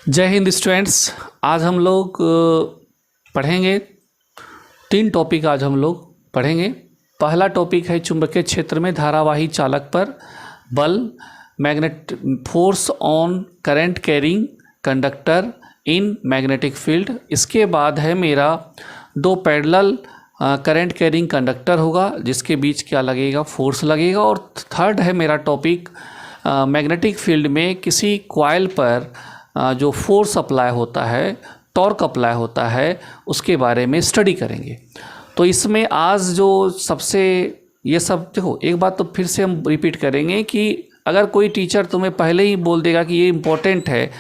जय हिंद स्टूडेंट्स। आज हम लोग पढ़ेंगे 3 टॉपिक। आज हम लोग पढ़ेंगे। पहला टॉपिक है चुंबकीय क्षेत्र में धारावाही चालक पर बल, magnet force on current carrying conductor in magnetic field. इसके बाद है मेरा 2 पैरेलल करंट कैरिंग कंडक्टर होगा जिसके बीच क्या लगेगा, फोर्स लगेगा। और थर्ड है मेरा टॉपिक मैग्नेटिक फील्ड में किसी कॉइल पर जो फोर्स अप्लाई होता है, टॉर्क अप्लाई होता है, उसके बारे में स्टडी करेंगे। तो इसमें आज जो सबसे ये सब देखो, एक बात तो फिर से हम रिपीट करेंगे कि अगर कोई टीचर तुम्हें पहले ही बोल देगा कि ये इम्पोर्टेंट है,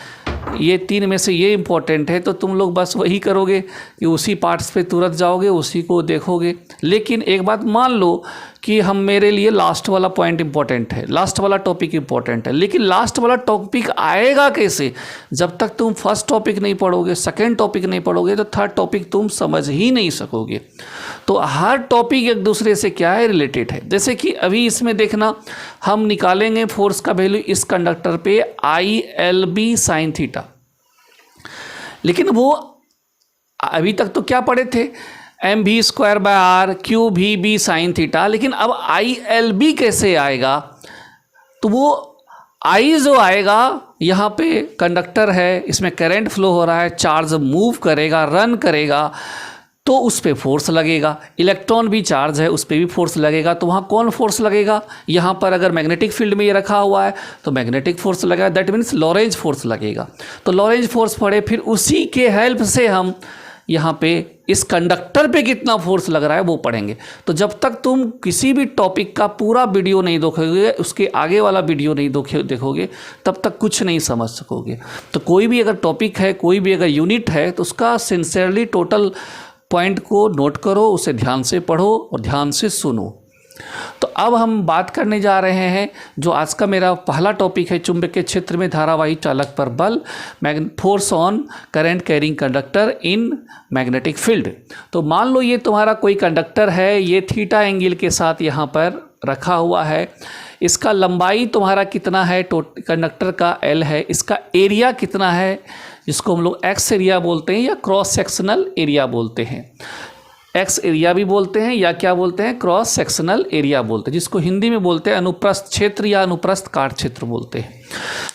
ये 3 में से ये इम्पोर्टेंट है, तो तुम लोग बस वही करोगे कि उसी पार्ट्स पे तुरंत जाओगे, उसी को देखोगे। लेकिन एक बात मान लो कि हम मेरे लिए लास्ट वाला पॉइंट इम्पोर्टेंट है, लास्ट वाला टॉपिक इम्पोर्टेंट है, लेकिन लास्ट वाला टॉपिक आएगा कैसे? जब तक तुम फर्स्ट टॉपिक नहीं पढ़ोगे, सेकंड टॉपिक नहीं पढ़ोगे, तो थर्ड टॉपिक तुम समझ ही नहीं सकोगे। तो हर टॉपिक एक दूसरे से क्या है, रिलेटेड है। जैसे कि अभी इसमें देखना, हम निकालेंगे फोर्स का वैल्यू इस कंडक्टर पे ILB साइन थीटा। लेकिन वो अभी तक तो क्या पढ़े थे, mv²/r QVB साइन थीटा। लेकिन अब ILB कैसे आएगा? तो वो I जो आएगा, यहाँ पे कंडक्टर है, इसमें करंट फ्लो हो रहा है, चार्ज मूव करेगा, रन करेगा, तो उस पर फोर्स लगेगा। इलेक्ट्रॉन भी चार्ज है, उस पर भी फोर्स लगेगा। तो वहाँ कौन फोर्स लगेगा? यहाँ पर अगर मैग्नेटिक फील्ड में ये रखा हुआ है तो मैग्नेटिक फोर्स लगेगा, दैट मीन्स लॉरेंज फोर्स लगेगा। तो लॉरेंज फोर्स पढ़े, फिर उसी के हेल्प से हम यहाँ पे इस कंडक्टर पे कितना फोर्स लग रहा है वो पढ़ेंगे। तो जब तक तुम किसी भी टॉपिक का पूरा वीडियो नहीं देखोगे, उसके आगे वाला वीडियो नहीं देखोगे, तब तक कुछ नहीं समझ सकोगे। तो कोई भी अगर टॉपिक है, कोई भी अगर यूनिट है, तो उसका सिंसियरली टोटल पॉइंट को नोट करो, उसे ध्यान से पढ़ो और ध्यान से सुनो। तो अब हम बात करने जा रहे हैं, जो आज का मेरा पहला टॉपिक है, चुंबकीय क्षेत्र में धारावाही चालक पर बल, force on current carrying conductor in magnetic field. तो मान लो ये तुम्हारा कोई कंडक्टर है, ये थीटा एंगल के साथ यहाँ पर रखा हुआ है। इसका लंबाई तुम्हारा कितना है, कंडक्टर का L है। इसका एरिया कितना है, जिसको हम लोग एक्स एरिया बोलते हैं या क्रॉस सेक्शनल एरिया बोलते हैं। एक्स एरिया भी बोलते हैं या क्या बोलते हैं, क्रॉस सेक्शनल एरिया बोलते हैं, जिसको हिंदी में बोलते हैं अनुप्रस्थ क्षेत्र या अनुप्रस्थ काट क्षेत्र बोलते हैं।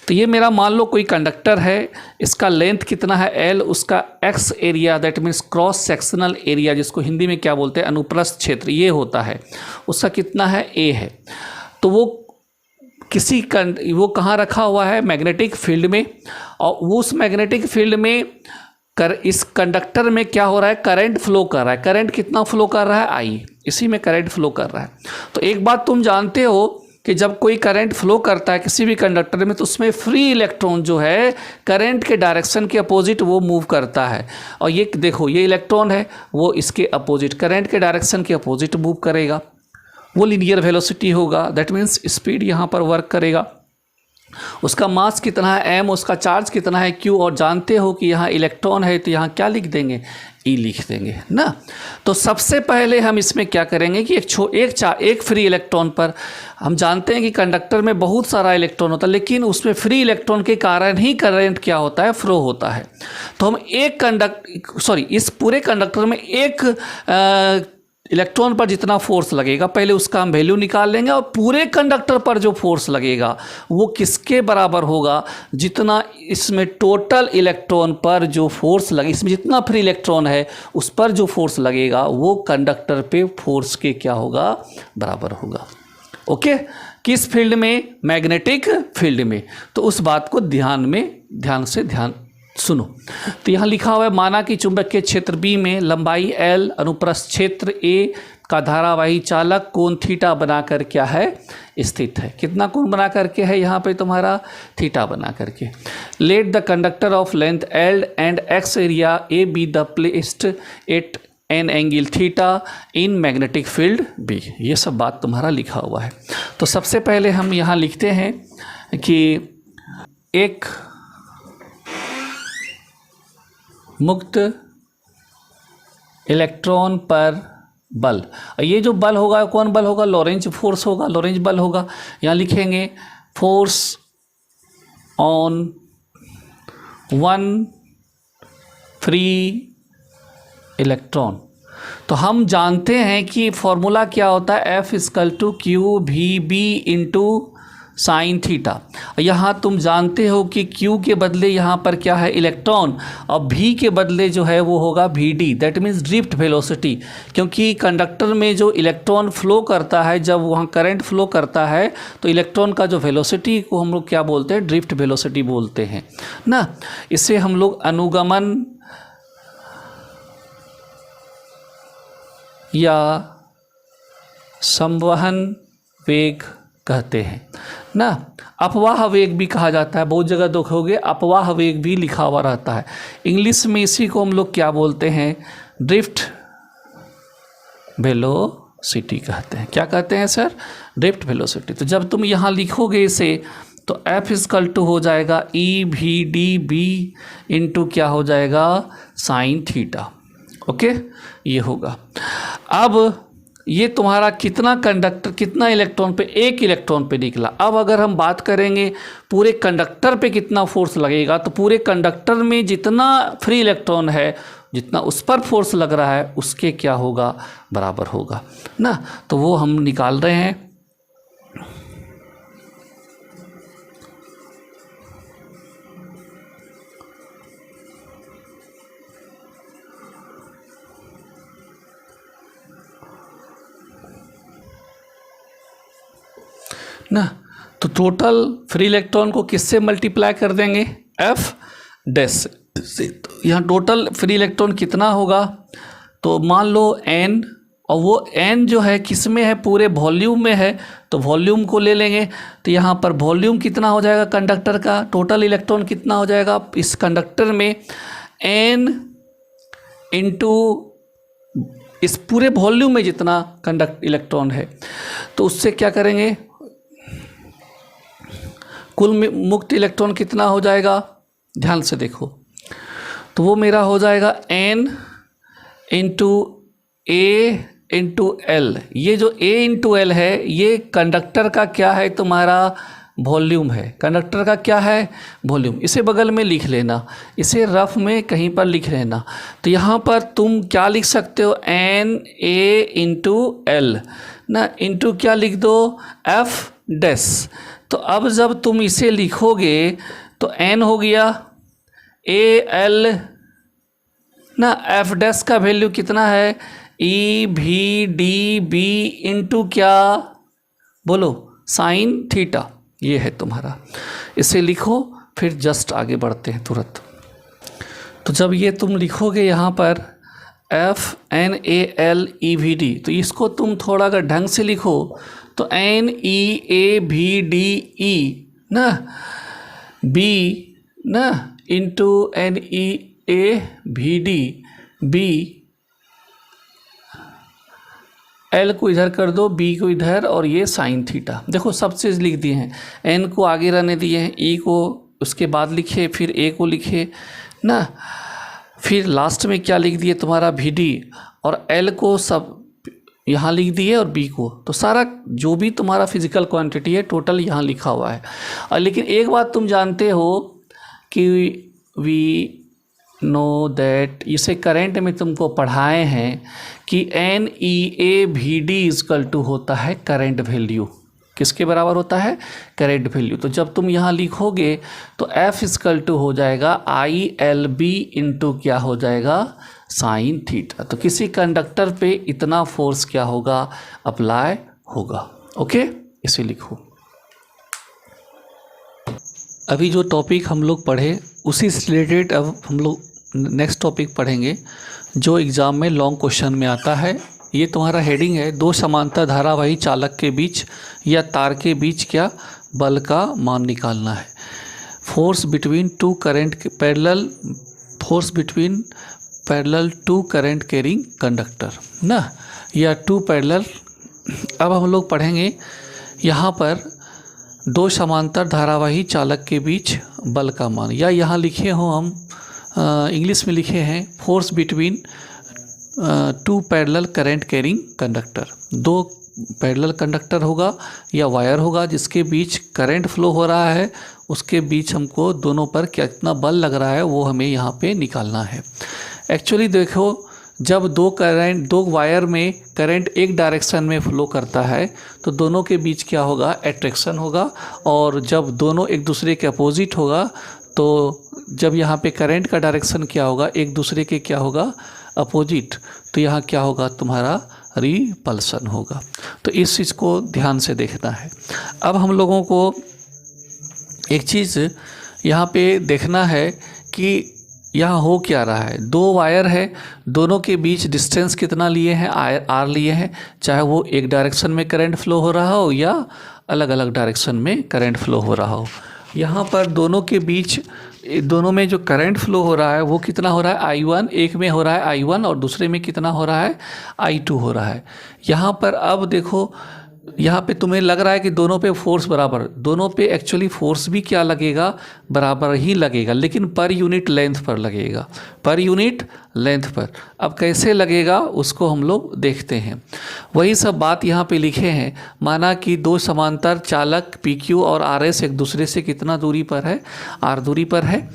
तो ये मेरा मान लो कोई कंडक्टर है, इसका लेंथ कितना है L, उसका x area that means cross sectional area, जिसको हिंदी में क्या बोलते हैं, अनुप्रस्थ क्षेत्र ये होता है, उसका कितना है, A है। तो वो कहाँ रखा हुआ है, मैग्नेटिक फील्ड में। और उस मैग्नेटिक फील्ड में इस कंडक्टर में क्या हो रहा है, करंट फ्लो कर रहा है। करंट कितना फ्लो कर रहा है, I, इसी में करंट फ्लो कर रहा है। तो एक बात तुम जानते हो कि जब कोई करंट फ्लो करता है किसी भी कंडक्टर में, तो उसमें फ्री इलेक्ट्रॉन जो है करंट के डायरेक्शन के अपोजिट वो मूव करता है। और ये देखो, ये इलेक्ट्रॉन है, वो इसके अपोजिट, करंट के डायरेक्शन के अपोजिट मूव करेगा। वो लीनियर वेलोसिटी होगा, दैट मीन्स स्पीड यहाँ पर वर्क करेगा। उसका मास कितना है, m, उसका चार्ज कितना है, q। और जानते हो कि यहाँ इलेक्ट्रॉन है, तो यहाँ क्या लिख देंगे, E लिख देंगे ना। तो सबसे पहले हम इसमें क्या करेंगे कि एक फ्री इलेक्ट्रॉन पर, हम जानते हैं कि कंडक्टर में बहुत सारा इलेक्ट्रॉन होता है, लेकिन उसमें फ्री इलेक्ट्रॉन के कारण ही करंट क्या होता है, फ्लो होता है। तो हम इस पूरे कंडक्टर में एक इलेक्ट्रॉन पर जितना फोर्स लगेगा, पहले उसका हम वैल्यू निकाल लेंगे। और पूरे कंडक्टर पर जो फोर्स लगेगा वो किसके बराबर होगा, जितना इसमें टोटल इलेक्ट्रॉन पर जो फोर्स लगे, इसमें जितना फ्री इलेक्ट्रॉन है उस पर जो फोर्स लगेगा वो कंडक्टर पे फोर्स के क्या होगा, बराबर होगा। ओके, किस फील्ड में, मैग्नेटिक फील्ड में। तो उस बात को ध्यान से सुनो। तो यहाँ लिखा हुआ है, माना कि चुंबकीय क्षेत्र B में लंबाई L, अनुप्रस्थ क्षेत्र A का धारावाही चालक कोण थीटा बनाकर क्या है, स्थित है। कितना कोण बना करके है यहाँ पे तुम्हारा, थीटा बना करके। Let the conductor of length L and x area A be the placed at an angle theta in magnetic field B। ये सब बात तुम्हारा लिखा हुआ है। तो सबसे पहले हम यहाँ लिखते हैं कि एक मुक्त इलेक्ट्रॉन पर बल, ये जो बल होगा कौन बल होगा, लॉरेंज फोर्स होगा, लॉरेंज बल होगा। यहाँ लिखेंगे फोर्स ऑन 1 फ्री इलेक्ट्रॉन। तो हम जानते हैं कि फॉर्मूला क्या होता है, F equal to Q V B into sine theta. यहाँ तुम जानते हो कि Q के बदले यहाँ पर क्या है, इलेक्ट्रॉन, और V के बदले जो है वो होगा VD, that means drift velocity. क्योंकि कंडक्टर में जो इलेक्ट्रॉन फ्लो करता है, जब वहाँ करंट फ्लो करता है तो इलेक्ट्रॉन का जो वेलोसिटी को हम लोग क्या बोलते हैं, ड्रिफ्ट वेलोसिटी बोलते हैं ना। इससे हम लोग अनुगमन या संवहन वेग कहते हैं ना। अपवाह वेग भी कहा जाता है, बहुत जगह देखोगे अपवाह वेग भी लिखा हुआ रहता है। इंग्लिश में इसी को हम लोग क्या बोलते हैं, ड्रिफ्ट वेलोसिटी कहते हैं। क्या कहते हैं सर, ड्रिफ्ट वेलोसिटी। तो जब तुम यहाँ लिखोगे इसे तो F इक्वल टू हो जाएगा E V D B into क्या हो जाएगा, साइन थीटा। ओके, ये होगा। अब ये तुम्हारा कितना कंडक्टर, कितना इलेक्ट्रॉन पे, एक इलेक्ट्रॉन पे निकला। अब अगर हम बात करेंगे पूरे कंडक्टर पे कितना फोर्स लगेगा, तो पूरे कंडक्टर में जितना फ्री इलेक्ट्रॉन है, जितना उस पर फोर्स लग रहा है उसके क्या होगा, बराबर होगा ना। तो वो हम निकाल रहे हैं। ना, तो टोटल फ्री इलेक्ट्रॉन को किससे मल्टीप्लाई कर देंगे, F डैश से। तो यहाँ टोटल फ्री इलेक्ट्रॉन कितना होगा, तो मान लो N, और वो N जो है किस में है, पूरे वॉल्यूम में है, तो वॉल्यूम को ले लेंगे। तो यहाँ पर वॉल्यूम कितना हो जाएगा कंडक्टर का, टोटल इलेक्ट्रॉन कितना हो जाएगा इस कंडक्टर में, N इंटू इस पूरे वॉल्यूम में जितना इलेक्ट्रॉन है, तो उससे क्या करेंगे, कुल मुक्त इलेक्ट्रॉन कितना हो जाएगा, ध्यान से देखो। तो वो मेरा हो जाएगा N into A into L। ये जो A इंटू L है ये कंडक्टर का क्या है, तुम्हारा वॉल्यूम है। कंडक्टर का क्या है, वॉल्यूम। इसे बगल में लिख लेना, इसे रफ में कहीं पर लिख लेना। तो यहाँ पर तुम क्या लिख सकते हो, N A इंटू L ना, इंटू क्या लिख दो, F डैश। तो अब जब तुम इसे लिखोगे तो N हो गया A L ना, F डैश का वैल्यू कितना है, E V D B into क्या, बोलो, साइन थीटा। ये है तुम्हारा, इसे लिखो, फिर जस्ट आगे बढ़ते हैं तुरंत। तो जब ये तुम लिखोगे यहाँ पर F N A L E V D, तो इसको तुम थोड़ा अगर ढंग से लिखो तो N E A V D E ना, B ना into N E A V D B, L को इधर कर दो, B को इधर, और ये साइन थीटा। देखो सब चीज़ लिख दिए हैं, N को आगे रहने दिए हैं, E को उसके बाद लिखे, फिर A को लिखे ना, फिर लास्ट में क्या लिख दिए तुम्हारा VD, और L को सब यहाँ लिख दिए, और B को। तो सारा जो भी तुम्हारा फिजिकल क्वांटिटी है टोटल यहाँ लिखा हुआ है। और लेकिन एक बात तुम जानते हो कि वी नो दैट, इसे करंट में तुमको पढ़ाए हैं कि NEAVD इक्वल टू होता है करंट वैल्यू। किसके बराबर होता है, करंट वैल्यू। तो जब तुम यहाँ लिखोगे तो F इक्वल टू हो जाएगा ILB इंटू क्या हो जाएगा, साइन थीटा। तो किसी कंडक्टर पे इतना फोर्स क्या होगा, अप्लाई होगा। ओके, इसे लिखो। अभी जो टॉपिक हम लोग पढ़े उसी से रिलेटेड अब हम लोग नेक्स्ट टॉपिक पढ़ेंगे जो एग्ज़ाम में लॉन्ग क्वेश्चन में आता है। ये तुम्हारा हेडिंग है, दो समांतर धारावाही चालक के बीच या तार के बीच क्या बल का मान निकालना है। Force between two current parallel, force between parallel two current carrying conductor ना, या टू पैरेलल। अब हम लोग पढ़ेंगे यहाँ पर दो समांतर धारावाही चालक के बीच बल का मान, या यहाँ लिखे हो हम इंग्लिश में लिखे हैं force between to parallel current carrying conductor. दो पैरेलल कंडक्टर होगा या वायर होगा जिसके बीच करंट फ्लो हो रहा है, उसके बीच हमको दोनों पर कितना बल लग रहा है वो हमें यहाँ पे निकालना है। एक्चुअली देखो, जब दो वायर में करंट एक डायरेक्शन में फ्लो करता है तो दोनों के बीच क्या होगा, अट्रैक्शन होगा। और जब दोनों एक दूसरे के अपोजिट होगा तो जब यहाँ पे करंट का डायरेक्शन क्या होगा, एक दूसरे के क्या होगा, अपोजिट, तो यहाँ क्या होगा, तुम्हारा रिपल्सन होगा। तो इस चीज़ को ध्यान से देखना है। अब हम लोगों को एक चीज़ यहाँ पे देखना है कि यहाँ हो क्या रहा है। दो वायर है, दोनों के बीच डिस्टेंस कितना लिए हैं, आर लिए हैं, चाहे वो एक डायरेक्शन में करंट फ्लो हो रहा हो या अलग अलग डायरेक्शन में करंट फ्लो हो रहा हो। यहाँ पर दोनों के बीच, दोनों में जो करंट फ्लो हो रहा है वो कितना हो रहा है, I1, एक में हो रहा है I1 और दूसरे में कितना हो रहा है, I2 हो रहा है। यहाँ पर अब देखो, यहाँ पे तुम्हें लग रहा है कि दोनों पे फोर्स बराबर, दोनों पे एक्चुअली फोर्स भी क्या लगेगा, बराबर ही लगेगा, लेकिन पर यूनिट लेंथ पर लगेगा, पर यूनिट लेंथ पर। अब कैसे लगेगा उसको हम लोग देखते हैं। वही सब बात यहाँ पे लिखे हैं। माना कि दो समांतर चालक PQ और RS एक दूसरे से कितना दूरी पर है, R दूरी पर है।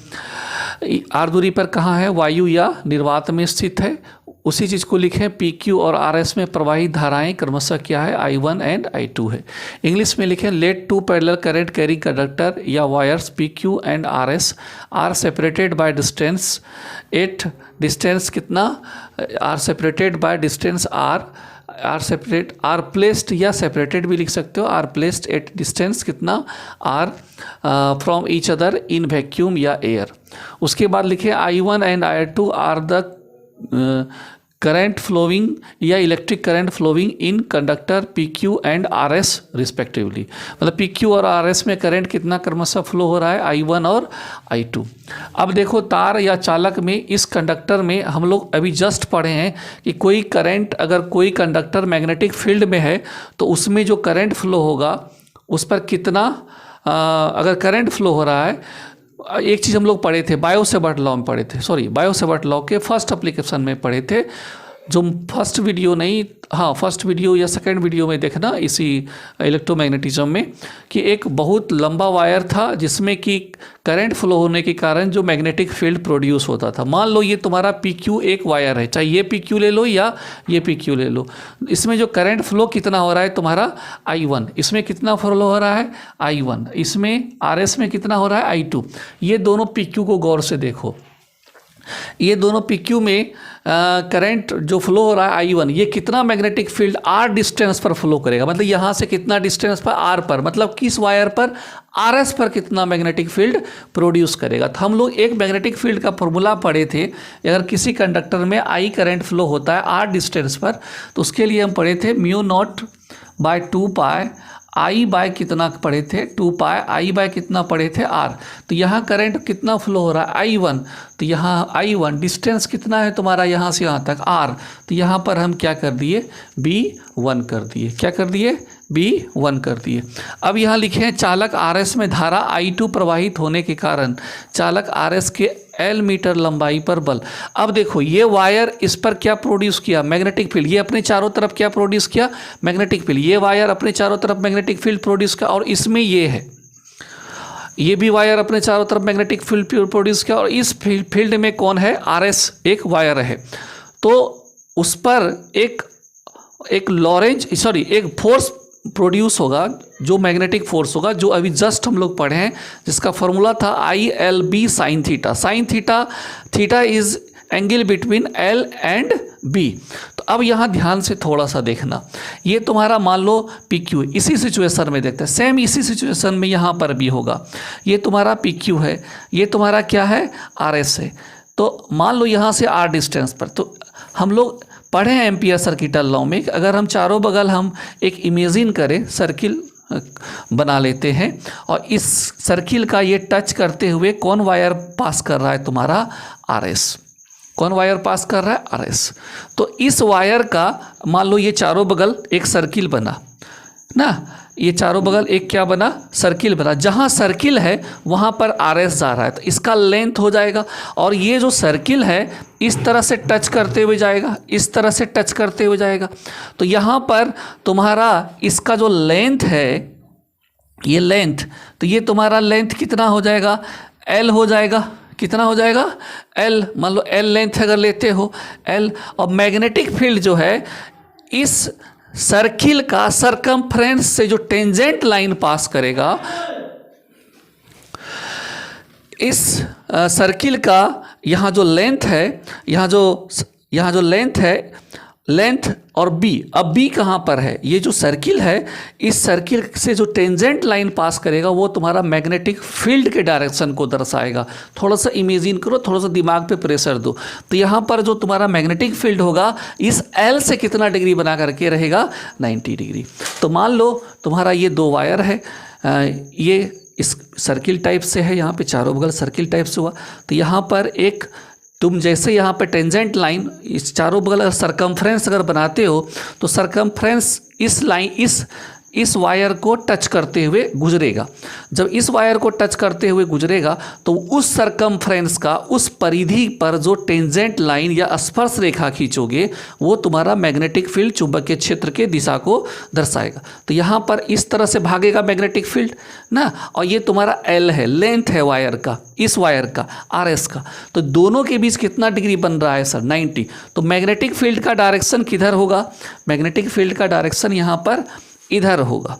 R दूरी पर कहाँ है, वायु या निर्वात में स्थित है। उसी चीज़ को लिखें, PQ और RS में प्रवाहित धाराएं क्रमशः क्या है, I1 एंड I2 है। इंग्लिश में लिखें, let two parallel current carry conductor या wires PQ and RS are separated by distance at, distance कितना, are separated by distance r placed या सेपरेटेड भी लिख सकते हो, आर प्लेस्ड एट डिस्टेंस कितना, r from each other in vacuum या air. उसके बाद लिखे I1 and I2 are the current flowing या electric current flowing in conductor PQ and RS respectively. मतलब PQ और RS में करंट कितना क्रमशः फ्लो हो रहा है, I1 और I2। अब देखो, तार या चालक में, इस कंडक्टर में हम लोग अभी जस्ट पढ़े हैं कि कोई करंट, अगर कोई कंडक्टर मैग्नेटिक फील्ड में है तो उसमें जो करंट फ्लो होगा उस पर कितना, अगर करंट फ्लो हो रहा है, एक चीज़ हम लोग पढ़े थे, बायो सेवर्ट लॉ में पढ़े थे, बायो सेवर्ट लॉ के फर्स्ट एप्लीकेशन में पढ़े थे, जो फर्स्ट वीडियो नहीं, हाँ फर्स्ट वीडियो या सेकंड वीडियो में देखना, इसी इलेक्ट्रोमैग्नेटिज्म में, कि एक बहुत लंबा वायर था जिसमें कि करंट फ्लो होने के कारण जो मैग्नेटिक फील्ड प्रोड्यूस होता था। मान लो ये तुम्हारा PQ एक वायर है, चाहे ये PQ ले लो या ये PQ ले लो, इसमें जो करंट फ्लो कितना हो रहा है तुम्हारा I1, इसमें कितना फ्लो हो रहा है I1, इसमें RS में कितना हो रहा है I2। ये दोनों PQ को गौर से देखो, ये दोनों PQ में करंट जो फ्लो हो रहा है I1, ये कितना मैग्नेटिक फील्ड R डिस्टेंस पर फ्लो करेगा, मतलब यहाँ से कितना डिस्टेंस पर, R पर, मतलब किस वायर पर, RS पर कितना मैग्नेटिक फील्ड प्रोड्यूस करेगा। तो हम लोग एक मैग्नेटिक फील्ड का फॉर्मूला पढ़े थे, अगर किसी कंडक्टर में I करंट फ्लो होता है R डिस्टेंस पर, तो उसके लिए हम पढ़े थे μ0/2π I बाय कितना पढ़े थे, 2π I बाय कितना पढ़े थे, R। तो यहाँ करंट कितना फ्लो हो रहा है I1, तो यहाँ I1 डिस्टेंस कितना है तुम्हारा यहाँ से यहाँ तक R, तो यहाँ पर हम क्या कर दिए, B1 कर दिए, क्या कर दिए, B1 कर दिए। अब यहाँ लिखे हैं, चालक RS में धारा I2 प्रवाहित होने के कारण चालक RS के L मीटर लंबाई पर बल। अब देखो, ये वायर इस पर क्या प्रोड्यूस किया, मैग्नेटिक फील्ड, ये अपने चारों तरफ क्या प्रोड्यूस किया, मैग्नेटिक फील्ड, ये वायर अपने चारों तरफ मैग्नेटिक फील्ड प्रोड्यूस किया, और इसमें ये है, ये भी वायर अपने चारों तरफ मैग्नेटिक फील्ड प्रोड्यूस किया, और इस फील्ड में कौन है, RS एक वायर है, तो उस पर एक फोर्स प्रोड्यूस होगा, जो मैग्नेटिक फोर्स होगा, जो अभी जस्ट हम लोग पढ़े हैं, जिसका फॉर्मूला था ILB sine theta. Sine theta is angle between L and B। तो अब यहाँ ध्यान से थोड़ा सा देखना, ये तुम्हारा मान लो PQ, इसी सिचुएशन में देखते हैं, सेम इसी सिचुएशन में यहाँ पर भी होगा, ये तुम्हारा PQ है, ये तुम्हारा क्या है, RS है। तो मान लो यहाँ से R डिस्टेंस पर, तो हम लोग पढ़े हैं एम्पियर सर्किटल लॉ में, अगर हम चारों बगल हम एक इमेजिन करें, सर्किल बना लेते हैं, और इस सर्किल का ये टच करते हुए कौन वायर पास कर रहा है, तुम्हारा RS। कौन वायर पास कर रहा है, RS। तो इस वायर का मान लो ये चारों बगल एक सर्किल बना ना, ये चारों बगल एक क्या बना, सर्किल बना। जहाँ सर्किल है वहाँ पर आर एस जा रहा है, तो इसका लेंथ हो जाएगा। और ये जो सर्किल है इस तरह से टच करते हुए जाएगा, इस तरह से टच करते हुए जाएगा। तो यहाँ पर तुम्हारा इसका जो लेंथ है, ये लेंथ, तो ये तुम्हारा लेंथ कितना हो जाएगा, एल हो जाएगा। कितना हो जाएगा, एल। मान लो एल लेंथ अगर लेते हो, एल। और मैग्नेटिक फील्ड जो है इस सर्किल का सरकमफ्रेंस से जो टेंजेंट लाइन पास करेगा, इस सर्किल का यहाँ जो लेंथ है, यहाँ जो लेंथ है, लेंथ और बी, अब बी कहाँ पर है, ये जो सर्किल है इस सर्किल से जो टेंजेंट लाइन पास करेगा वो तुम्हारा मैग्नेटिक फील्ड के डायरेक्शन को दर्शाएगा। थोड़ा सा इमेजिन करो, थोड़ा सा दिमाग पे प्रेशर दो। तो यहाँ पर जो तुम्हारा मैग्नेटिक फील्ड होगा इस एल से कितना डिग्री बना करके रहेगा, 90 डिग्री। तो मान लो तुम्हारा ये दो वायर है, ये इस सर्किल टाइप से है, यहाँ पे चारों बगल सर्किल टाइप से हुआ। तो यहाँ पर एक तुम जैसे यहाँ पे टेंजेंट लाइन इस चारों बगल सरकमफ्रेंस अगर बनाते हो तो सरकमफ्रेंस इस लाइन इस वायर को टच करते हुए गुजरेगा। जब इस वायर को टच करते हुए गुजरेगा तो उस सरकमफ्रेंस का उस परिधि पर जो टेंजेंट लाइन या स्पर्श रेखा खींचोगे वो तुम्हारा मैग्नेटिक फील्ड, चुंबकीय क्षेत्र के दिशा को दर्शाएगा। तो यहाँ पर इस तरह से भागेगा मैग्नेटिक फील्ड ना, और ये तुम्हारा एल है, लेंथ है वायर का, इस वायर का, आर एस का। तो दोनों के बीच कितना डिग्री बन रहा है सर, 90। तो मैग्नेटिक फील्ड का डायरेक्शन किधर होगा, मैग्नेटिक फील्ड का डायरेक्शन यहाँ पर इधर होगा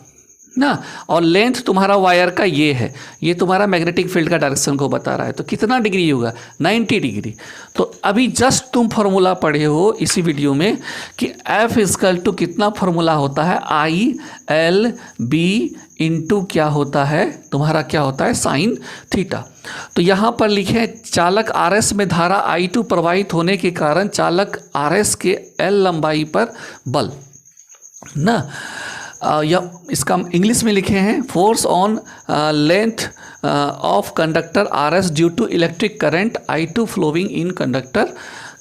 ना, और लेंथ तुम्हारा वायर का ये है, ये तुम्हारा मैग्नेटिक फील्ड का डायरेक्शन को बता रहा है। तो कितना डिग्री होगा, 90 डिग्री। तो अभी जस्ट तुम फॉर्मूला पढ़े हो इसी वीडियो में कि F इक्वल टू कितना फॉर्मूला होता है, आई एल बी इंटू क्या होता है तुम्हारा, क्या होता है, साइन थीटा। तो यहाँ पर लिखे चालक आर एस में धारा I2 प्रवाहित होने के कारण चालक आर एस के एल लंबाई पर बल ना, या इसका इंग्लिश में लिखे हैं force on length of conductor R S due to electric current I2 flowing in conductor,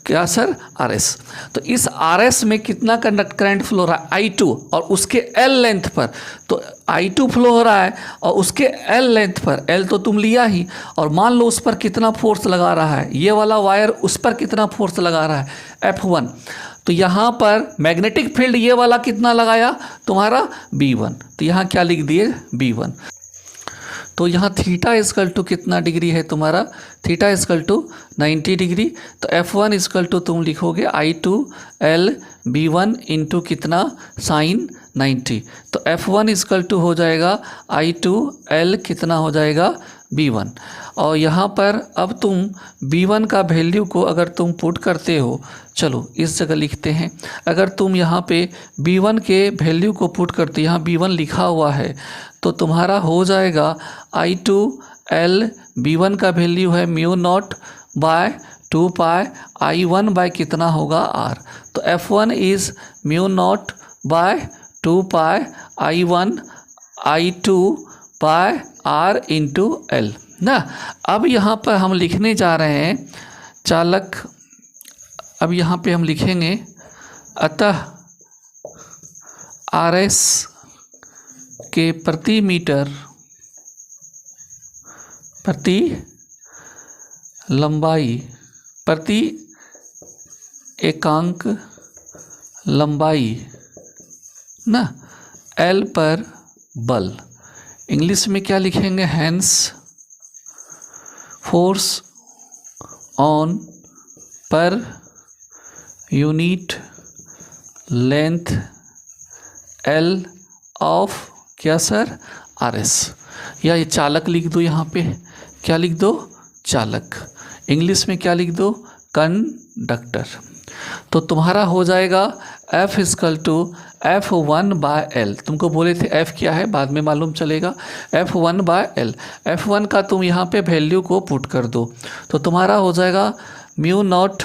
क्या सर, आर एस। तो इस आर एस में कितना करंट फ्लो हो रहा है, I2, और उसके एल लेंथ पर, तो I2 फ्लो हो रहा है और उसके एल लेंथ पर, एल तो तुम लिया ही, और मान लो उस पर कितना फोर्स लगा रहा है, ये वाला वायर उस पर कितना फोर्स लगा रहा है, F1। तो यहाँ पर मैग्नेटिक फील्ड ये वाला कितना लगाया तुम्हारा, B1। तो यहाँ क्या लिख दिए, B1। तो यहाँ थीटा इक्वल टू कितना डिग्री है तुम्हारा, थीटा इक्वल टू 90 डिग्री। तो F1 इक्वल टू तुम लिखोगे I2 L B1 इंटू कितना, साइन 90। तो F1 इक्वल टू हो जाएगा I2 L कितना हो जाएगा, B1। और यहाँ पर अब तुम B1 का वैल्यू को अगर तुम पुट करते हो, चलो इस जगह लिखते हैं, अगर तुम यहाँ पे B1 के वैल्यू को पुट करते, यहाँ B1 लिखा हुआ है, तो तुम्हारा हो जाएगा I2 L B1 का वैल्यू है mu not by 2 pi I1 by कितना होगा R। तो F1 is mu not by 2 pi I1 I2 by R into L ना। अब यहाँ पर हम लिखने जा रहे हैं चालक, अब यहाँ पे हम लिखेंगे अतः आर एस के प्रति मीटर प्रति लंबाई प्रति एकांक लंबाई ना एल पर बल, इंग्लिश में क्या लिखेंगे, hence force on per unit length L of क्या सर, आर एस। या ये चालक लिख दो, यहाँ पे क्या लिख दो, चालक, इंग्लिश में क्या लिख दो, कंडक्टर। तो तुम्हारा हो जाएगा F equal to F1 by L. तुमको बोले थे F क्या है, बाद में मालूम चलेगा, F1 बाय एल। F1 का तुम यहाँ पे वैल्यू को पुट कर दो, तो तुम्हारा हो जाएगा mu not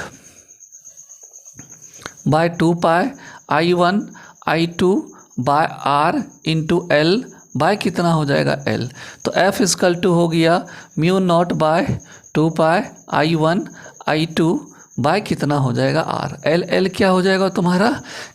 by 2 pi I1 I2 by R into L by कितना हो जाएगा, L। तो F इक्वल टू हो गया mu not by 2 pi I1 I2 bye कितना हो जाएगा आर, एल एल क्या हो जाएगा तुम्हारा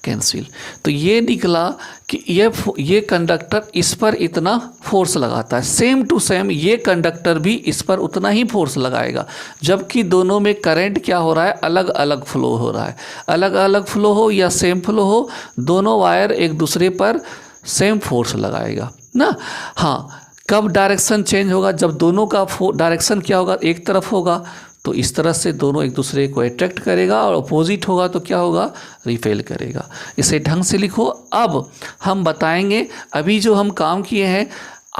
कैंसिल। तो ये निकला कि ये कंडक्टर इस पर इतना फोर्स लगाता है, सेम टू सेम ये कंडक्टर भी इस पर उतना ही फोर्स लगाएगा, जबकि दोनों में करंट क्या हो रहा है, अलग अलग फ्लो हो रहा है। अलग अलग फ्लो हो या सेम फ्लो हो, दोनों वायर एक दूसरे पर सेम फोर्स लगाएगा ना। हाँ, कब डायरेक्शन चेंज होगा, जब दोनों का डायरेक्शन क्या होगा, एक तरफ होगा तो इस तरह से दोनों एक दूसरे को अट्रैक्ट करेगा, और अपोजिट होगा तो क्या होगा, रिपेल करेगा। इसे ढंग से लिखो। अब हम बताएंगे, अभी जो हम काम किए हैं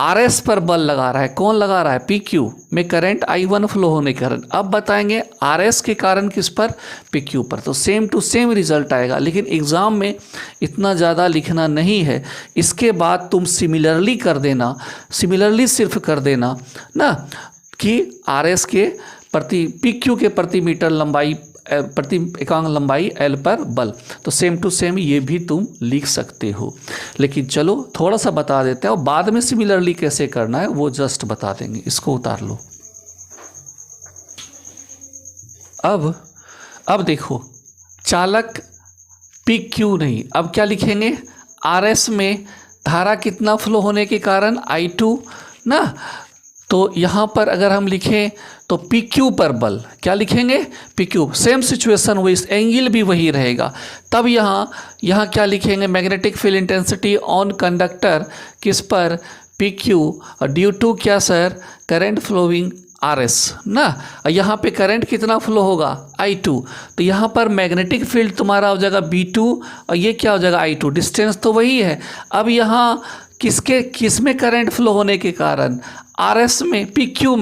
RS पर बल लगा रहा है, कौन लगा रहा है, PQ में करंट I1 फ्लो होने के कारण। अब बताएंगे RS के कारण किस पर, PQ पर। तो सेम टू सेम रिजल्ट आएगा, लेकिन एग्ज़ाम में इतना ज़्यादा लिखना नहीं है। इसके बाद तुम सिमिलरली कर देना, सिमिलरली सिर्फ कर देना ना, कि RS के प्रति PQ के प्रति मीटर लंबाई, प्रति एकांक लंबाई L पर बल। तो सेम टू सेम ये भी तुम लिख सकते हो, लेकिन चलो थोड़ा सा बता देते हैं, और बाद में सिमिलरली कैसे करना है वो जस्ट बता देंगे। इसको उतार लो। अब देखो, चालक PQ नहीं, अब क्या लिखेंगे, RS में धारा कितना फ्लो होने के कारण I2 ना। तो यहाँ पर अगर हम लिखें तो PQ पर बल, क्या लिखेंगे, PQ, सेम सिचुएशन हुई, एंगल भी वही रहेगा। तब यहाँ क्या लिखेंगे, magnetic field intensity on conductor किस पर, PQ, ड्यू टू क्या सर, करंट फ्लोइंग RS ना। यहाँ पे करंट कितना फ्लो होगा, I2। तो यहाँ पर मैग्नेटिक फील्ड तुम्हारा हो जाएगा B2, और ये क्या हो जाएगा I2, डिस्टेंस तो वही है। अब यहाँ किस में करंट फ्लो होने के कारण, RS में, PQ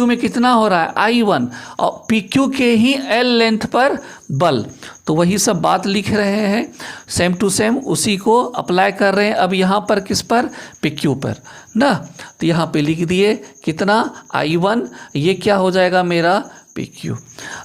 में कितना हो रहा है, I1, और PQ के ही L लेंथ पर बल। तो वही सब बात लिख रहे हैं, सेम टू सेम उसी को अप्लाई कर रहे हैं। अब यहाँ पर किस पर, PQ पर ना। तो यहाँ पे लिख दिए कितना, I1, ये क्या हो जाएगा मेरा PQ।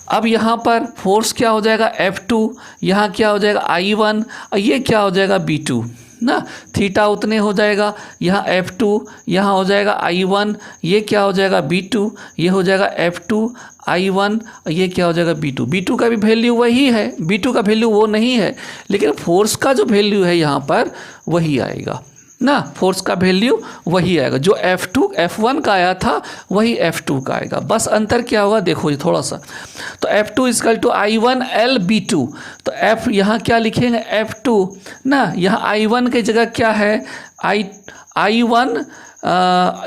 अब यहाँ पर फोर्स क्या हो जाएगा, F2, यहाँ क्या हो जाएगा I1, और ये क्या हो जाएगा B2 ना। थीटा उतने हो जाएगा, यहाँ F2, यहाँ हो जाएगा I1, ये क्या हो जाएगा B2, ये हो जाएगा F2 I1, ये क्या हो जाएगा B2। B2 का भी वैल्यू वही है, B2 का वैल्यू वो नहीं है, लेकिन फोर्स का जो वैल्यू है यहाँ पर वही आएगा ना। फोर्स का वैल्यू वही आएगा, जो F1 का आया था वही F2 का आएगा। बस अंतर क्या होगा, देखो ये थोड़ा सा। तो F2 equal to I1 L B2। तो F यहाँ क्या लिखेंगे, F2 ना, यहाँ I1 की जगह क्या है, I1,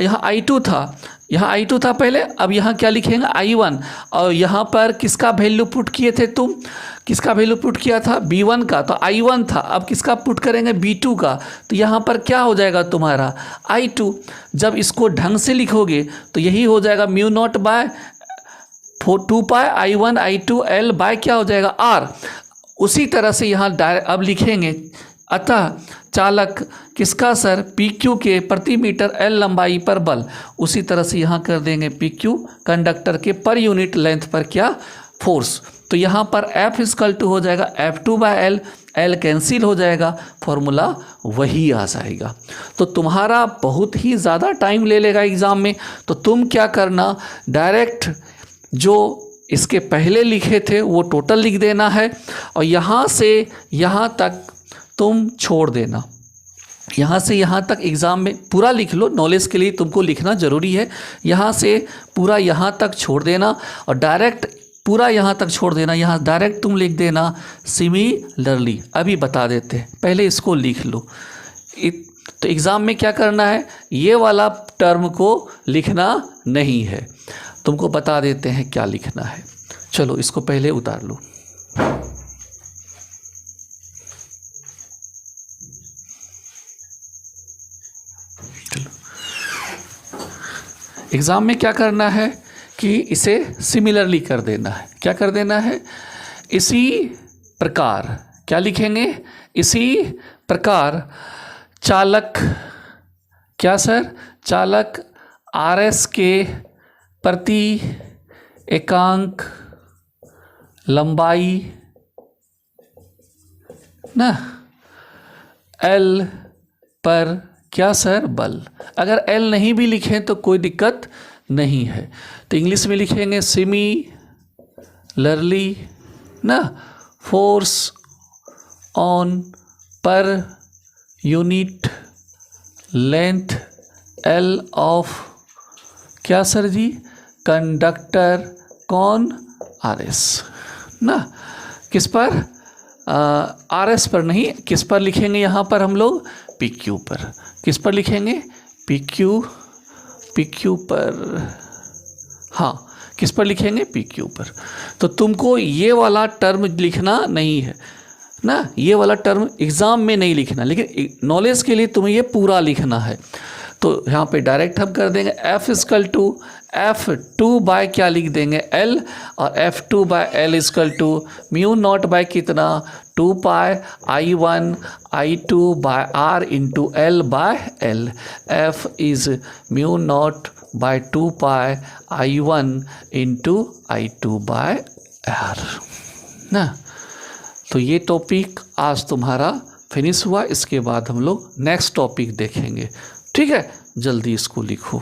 यहाँ I2 था, यहाँ I2 था पहले, अब यहाँ क्या लिखेंगे I1, और यहाँ पर किसका वैल्यू पुट किए थे तुम, किसका वैल्यू पुट किया था, B1 का, तो I1 था। अब किसका पुट करेंगे, B2 का। तो यहाँ पर क्या हो जाएगा तुम्हारा I2। जब इसको ढंग से लिखोगे तो यही हो जाएगा mu not by 2 pi I1 I2 L bye क्या हो जाएगा R। उसी तरह से यहाँ अब लिखेंगे, अतः चालक किसका सर, PQ के प्रति मीटर L लंबाई पर बल। उसी तरह से यहाँ कर देंगे PQ कंडक्टर के पर यूनिट लेंथ पर क्या, फोर्स। तो यहाँ पर F इक्वल टू हो जाएगा F2 by L, L cancel हो जाएगा, फॉर्मूला वही आ जाएगा। तो तुम्हारा बहुत ही ज़्यादा टाइम ले लेगा एग्ज़ाम में। तो तुम क्या करना, डायरेक्ट जो इसके पहले लिखे थे वो टोटल लिख देना है, और यहाँ से यहाँ तक तुम छोड़ देना। यहाँ से यहाँ तक एग्ज़ाम में पूरा लिख लो, नॉलेज के लिए तुमको लिखना ज़रूरी है। यहाँ से पूरा यहाँ तक छोड़ देना, और डायरेक्ट पूरा यहाँ तक छोड़ देना, यहाँ डायरेक्ट तुम लिख देना सिमिलरली। अभी बता देते हैं, पहले इसको लिख लो। तो एग्ज़ाम में क्या करना है, ये वाला टर्म को लिखना नहीं है, तुमको बता देते हैं क्या लिखना है। चलो इसको पहले उतार लो। एग्ज़ाम में क्या करना है कि इसे सिमिलरली कर देना है। क्या कर देना है, इसी प्रकार, क्या लिखेंगे, इसी प्रकार चालक, क्या सर, चालक RS के प्रति एकांक लंबाई ना L पर क्या सर, बल। अगर L नहीं भी लिखें तो कोई दिक्कत नहीं है, तो इंग्लिश में लिखेंगे सिमिलरली लर्ली ना force on per unit length L of क्या सर जी, कंडक्टर कौन, आर एस ना, किस पर, आर एस पर नहीं, किस पर लिखेंगे यहाँ पर हम लोग, पी क्यू पर, किस पर लिखेंगे, पी क्यू पर, हाँ किस पर लिखेंगे, पी क्यू पर। तो तुमको ये वाला टर्म लिखना नहीं है ना, ये वाला टर्म एग्जाम में नहीं लिखना, लेकिन नॉलेज के लिए तुम्हें ये पूरा लिखना है। तो यहाँ पे डायरेक्ट हम कर देंगे F2 बाय क्या लिख देंगे, L, और F2 by L equal to mu not by कितना, 2 pi I1 I2 by R into L by L। F is mu not by 2 pi I1 into I2 by R ना। तो ये topic आज तुम्हारा फिनिश हुआ। इसके बाद हम लोग नेक्स्ट टॉपिक देखेंगे। ठीक है, जल्दी इसको लिखो।